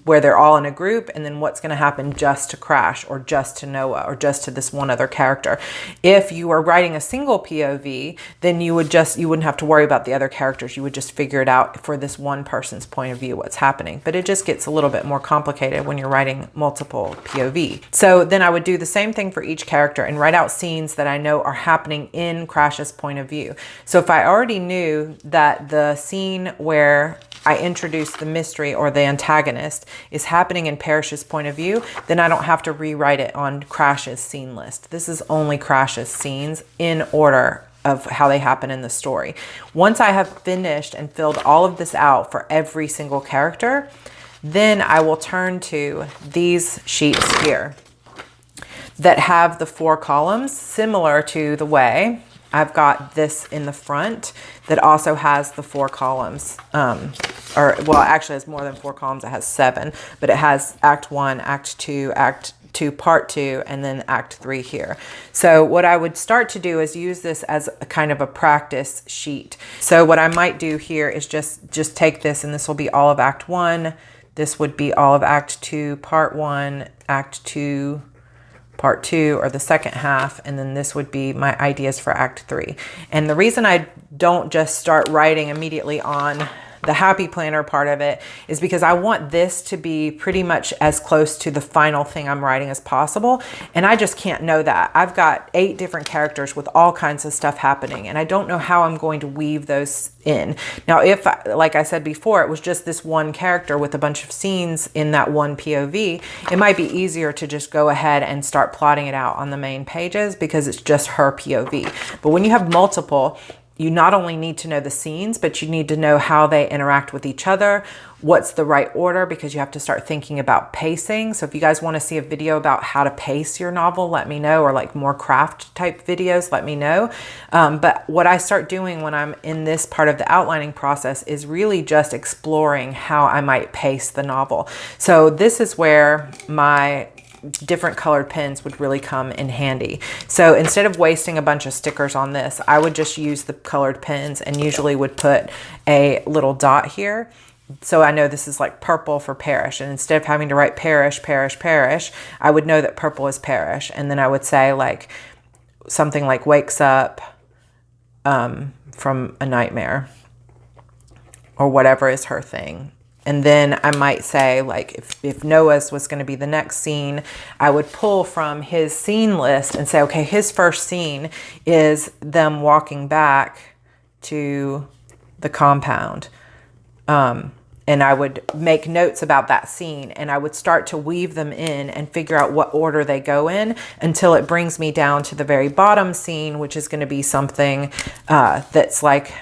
where they're all in a group, and then what's going to happen just to Crash or just to Noah or just to this one other character. If you are writing a single POV, then you wouldn't have to worry about the other characters. You would just figure it out for this one person's point of view, what's happening. But it just gets a little bit more complicated when you're writing multiple POV. So then I would do the same thing for each character and write out scenes that I know are happening in Crash's point of view. So if I already knew that the scene where I introduce the mystery or the antagonist is happening in Parrish's point of view, then I don't have to rewrite it on Crash's scene list. This is only Crash's scenes in order of how they happen in the story. Once I have finished and filled all of this out for every single character, then I will turn to these sheets here that have the 4 columns, similar to the way I've got this in the front that also has the 4 columns. Well, it actually has more than 4 columns. It has 7, but it has Act 1, Act 2, Act 2, Part 2, and then Act 3 here. So what I would start to do is use this as a kind of a practice sheet. So what I might do here is just take this, and this will be all of Act 1. This would be all of Act 2, Part 1, Act 2, Part 2, or the second half, and then this would be my ideas for Act 3. And the reason I don't just start writing immediately on the happy planner part of it is because I want this to be pretty much as close to the final thing I'm writing as possible. And I just can't know that. I've got 8 different characters with all kinds of stuff happening, and I don't know how I'm going to weave those in. Now, if, like I said before, it was just this one character with a bunch of scenes in that one POV, it might be easier to just go ahead and start plotting it out on the main pages because it's just her POV. But when you have multiple, you not only need to know the scenes, but you need to know how they interact with each other, what's the right order, because you have to start thinking about pacing. So if you guys want to see a video about how to pace your novel, let me know, or like more craft type videos, let me know. But what I start doing when I'm in this part of the outlining process is really just exploring how I might pace the novel. So this is where my different colored pens would really come in handy. So instead of wasting a bunch of stickers on this, I would just use the colored pens and usually would put a little dot here. So I know this is like purple for Parrish, and instead of having to write Parrish, Parrish, Parrish, I would know that purple is Parrish. And then I would say like something like wakes up from a nightmare or whatever is her thing. And then I might say, like, if Noah's was going to be the next scene, I would pull from his scene list and say, okay, his first scene is them walking back to the compound. And I would make notes about that scene, and I would start to weave them in and figure out what order they go in until it brings me down to the very bottom scene, which is going to be something that's like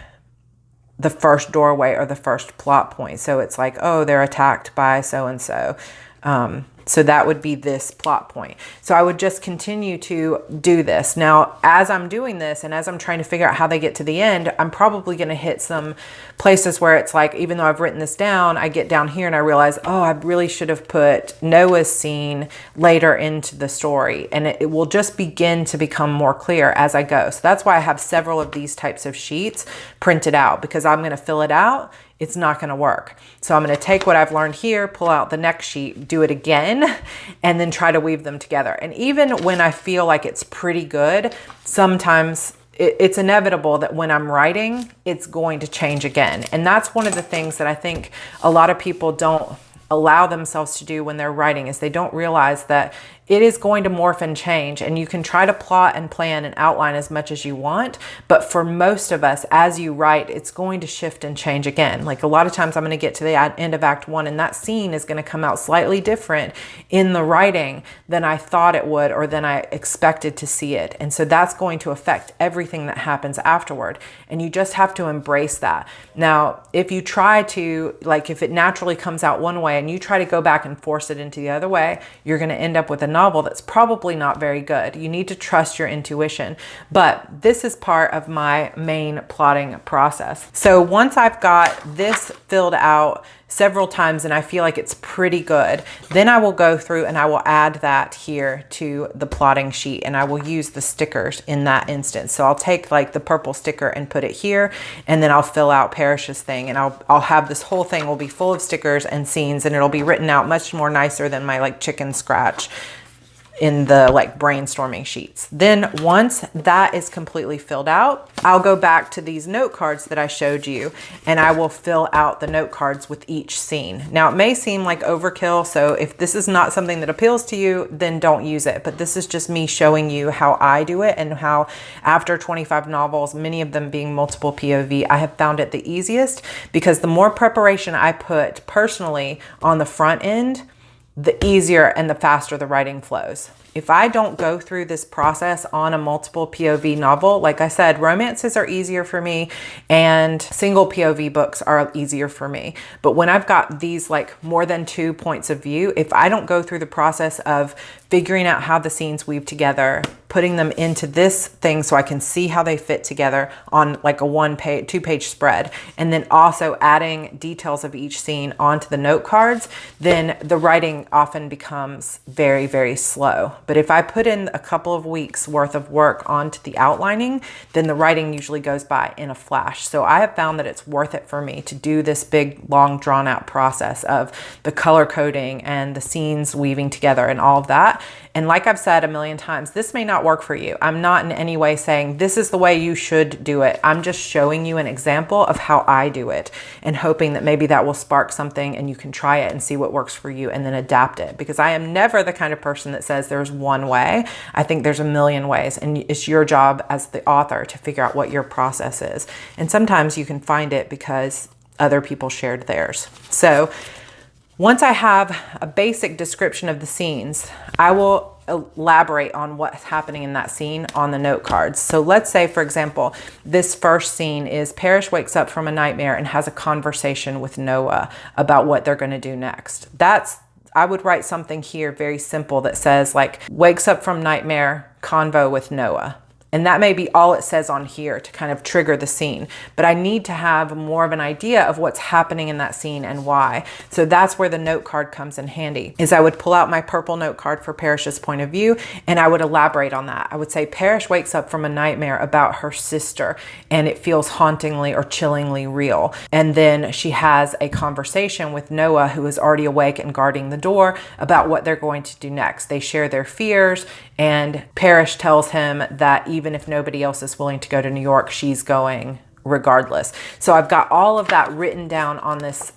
the first doorway or the first plot point. So it's like, oh, they're attacked by so-and-so. So that would be this plot point. So I would just continue to do this. Now, as I'm doing this and as I'm trying to figure out how they get to the end, I'm probably going to hit some places where it's like, even though I've written this down, I get down here and I realize, oh, I really should have put Noah's scene later into the story. And it will just begin to become more clear as I go. So that's why I have several of these types of sheets printed out, because I'm going to fill it out. It's not going to work. So I'm going to take what I've learned here, pull out the next sheet, do it again, and then try to weave them together. And even when I feel like it's pretty good, sometimes it's inevitable that when I'm writing, it's going to change again. And that's one of the things that I think a lot of people don't allow themselves to do when they're writing, is they don't realize that it is going to morph and change, and you can try to plot and plan and outline as much as you want, but for most of us, as you write, it's going to shift and change again. Like a lot of times I'm going to get to the end of Act 1 and that scene is going to come out slightly different in the writing than I thought it would or than I expected to see it. And so that's going to affect everything that happens afterward. And you just have to embrace that. Now, if you try to, like if it naturally comes out one way and you try to go back and force it into the other way, you're going to end up with a novel that's probably not very good. You need to trust your intuition. But this is part of my main plotting process. So once I've got this filled out several times and I feel like it's pretty good, then I will go through and I will add that here to the plotting sheet, and I will use the stickers in that instance. So I'll take like the purple sticker and put it here, and then I'll fill out Parrish's thing, and I'll have this whole thing will be full of stickers and scenes, and it'll be written out much more nicer than my like chicken scratch in the like brainstorming sheets. Then once that is completely filled out, I'll go back to these note cards that I showed you, and I will fill out the note cards with each scene. Now it may seem like overkill, so if this is not something that appeals to you, then don't use it. But this is just me showing you how I do it, and how after 25 novels, many of them being multiple POV, I have found it the easiest, because the more preparation I put personally on the front end, the easier and the faster the writing flows. If I don't go through this process on a multiple POV novel, like I said, romances are easier for me and single POV books are easier for me. But when I've got these like more than 2 points of view, if I don't go through the process of figuring out how the scenes weave together, putting them into this thing so I can see how they fit together on like a 2-page spread, and then also adding details of each scene onto the note cards, then the writing often becomes very, very slow. But if I put in a couple of weeks worth of work onto the outlining, then the writing usually goes by in a flash. So I have found that it's worth it for me to do this big, long, drawn out process of the color coding and the scenes weaving together and all of that. And like I've said a million times, this may not work for you. I'm not in any way saying this is the way you should do it. I'm just showing you an example of how I do it, and hoping that maybe that will spark something and you can try it and see what works for you and then adapt it. Because I am never the kind of person that says there's one way. I think there's a million ways, and it's your job as the author to figure out what your process is. And sometimes you can find it because other people shared theirs. So once I have a basic description of the scenes, I will elaborate on what's happening in that scene on the note cards. So let's say, for example, this first scene is Parrish wakes up from a nightmare and has a conversation with Noah about what they're going to do next. I would write something here very simple that says like, wakes up from nightmare, convo with Noah. And that may be all it says on here to kind of trigger the scene. But I need to have more of an idea of what's happening in that scene and why. So that's where the note card comes in handy, is I would pull out my purple note card for Parrish's point of view, and I would elaborate on that. I would say Parrish wakes up from a nightmare about her sister, and it feels hauntingly or chillingly real. And then she has a conversation with Noah, who is already awake and guarding the door, about what they're going to do next. They share their fears, and Parrish tells him that even if nobody else is willing to go to New York, she's going regardless. So I've got all of that written down on this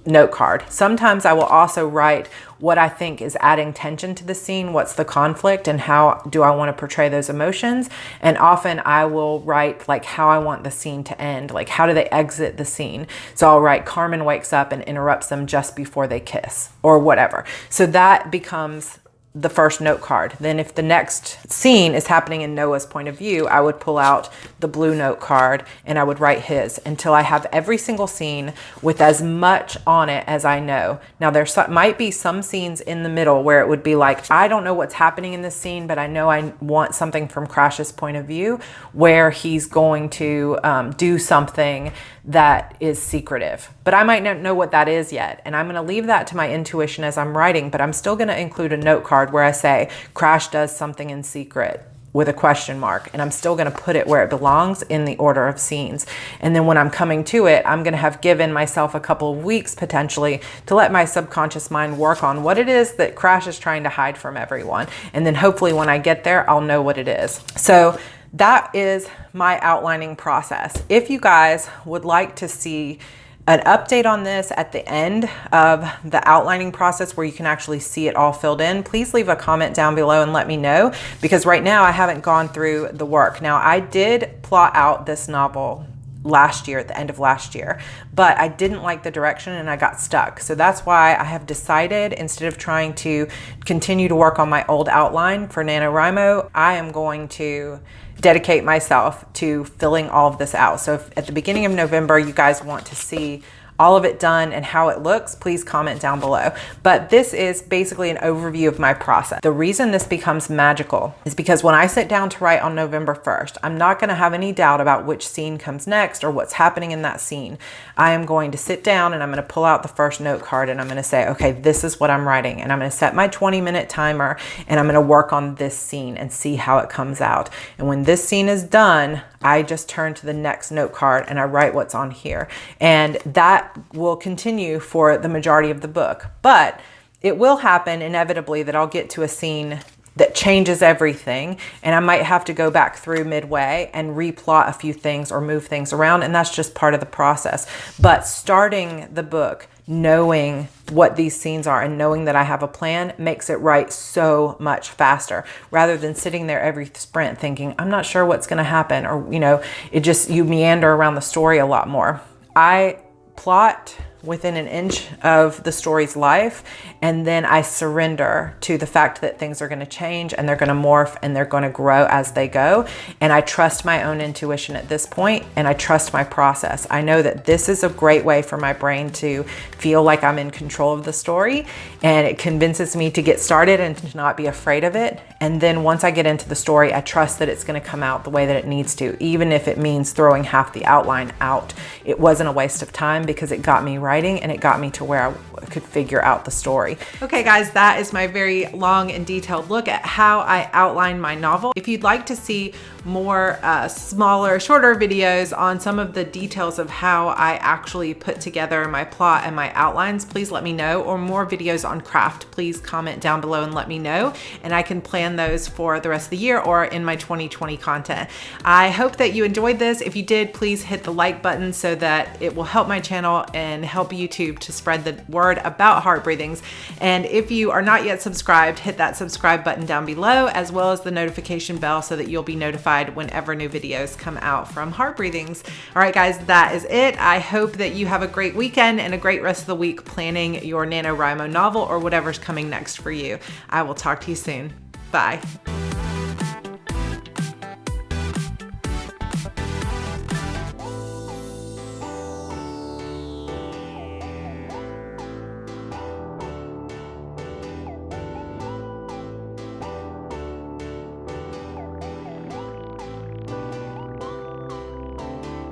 note card. Sometimes I will also write what I think is adding tension to the scene, what's the conflict, and how do I want to portray those emotions. And often I will write like how I want the scene to end, like how do they exit the scene. So I'll write Carmen wakes up and interrupts them just before they kiss, or whatever. So that becomes the first note card. Then if the next scene is happening in Noah's point of view, I would pull out the blue note card and I would write his until I have every single scene with as much on it as I know. Now might be some scenes in the middle where it would be like, I don't know what's happening in this scene, but I know I want something from Crash's point of view where he's going to do something that is secretive, but I might not know what that is yet. And I'm going to leave that to my intuition as I'm writing, but I'm still going to include a note card where I say Crash does something in secret with a question mark, and I'm still going to put it where it belongs in the order of scenes. And then when I'm coming to it, I'm going to have given myself a couple of weeks potentially to let my subconscious mind work on what it is that Crash is trying to hide from everyone. And then hopefully when I get there, I'll know what it is. So that is my outlining process. If you guys would like to see an update on this at the end of the outlining process where you can actually see it all filled in, please leave a comment down below and let me know, because right now I haven't gone through the work. Now I did plot out this novel last year, at the end of last year, but I didn't like the direction and I got stuck. So that's why I have decided, instead of trying to continue to work on my old outline for NaNoWriMo, I am going to dedicate myself to filling all of this out. So if at the beginning of November you guys want to see all of it done and how it looks, please comment down below. But this is basically an overview of my process. The reason this becomes magical is because when I sit down to write on November 1st, I'm not going to have any doubt about which scene comes next or what's happening in that scene. I am going to sit down and I'm going to pull out the first note card and I'm going to say, okay, this is what I'm writing, and I'm going to set my 20-minute timer and I'm going to work on this scene and see how it comes out. And when this scene is done, I just turn to the next note card and I write what's on here. And that will continue for the majority of the book. But it will happen inevitably that I'll get to a scene that changes everything, and I might have to go back through midway and replot a few things or move things around, and that's just part of the process. But starting the book knowing what these scenes are and knowing that I have a plan makes it write so much faster, rather than sitting there every sprint thinking, I'm not sure what's going to happen, or, you know, you meander around the story a lot more. I plot within an inch of the story's life, and then I surrender to the fact that things are going to change and they're going to morph and they're going to grow as they go. And I trust my own intuition at this point, and I trust my process. I know that this is a great way for my brain to feel like I'm in control of the story, and it convinces me to get started and to not be afraid of it. And then once I get into the story, I trust that it's going to come out the way that it needs to, even if it means throwing half the outline out. It wasn't a waste of time because it got me writing and it got me to where I could figure out the story. Okay guys, that is my very long and detailed look at how I outline my novel. If you'd like to see more smaller, shorter videos on some of the details of how I actually put together my plot and my outlines, please let me know. Or more videos on craft, please comment down below and let me know, and I can plan those for the rest of the year or in my 2020 content. I hope that you enjoyed this. If you did, please hit the like button so that it will help my channel and help YouTube to spread the word about Heart Breathings. And if you are not yet subscribed, hit that subscribe button down below, as well as the notification bell so that you'll be notified whenever new videos come out from Heart Breathings. All right, guys, that is it. I hope that you have a great weekend and a great rest of the week planning your NaNoWriMo novel or whatever's coming next for you. I will talk to you soon. Bye.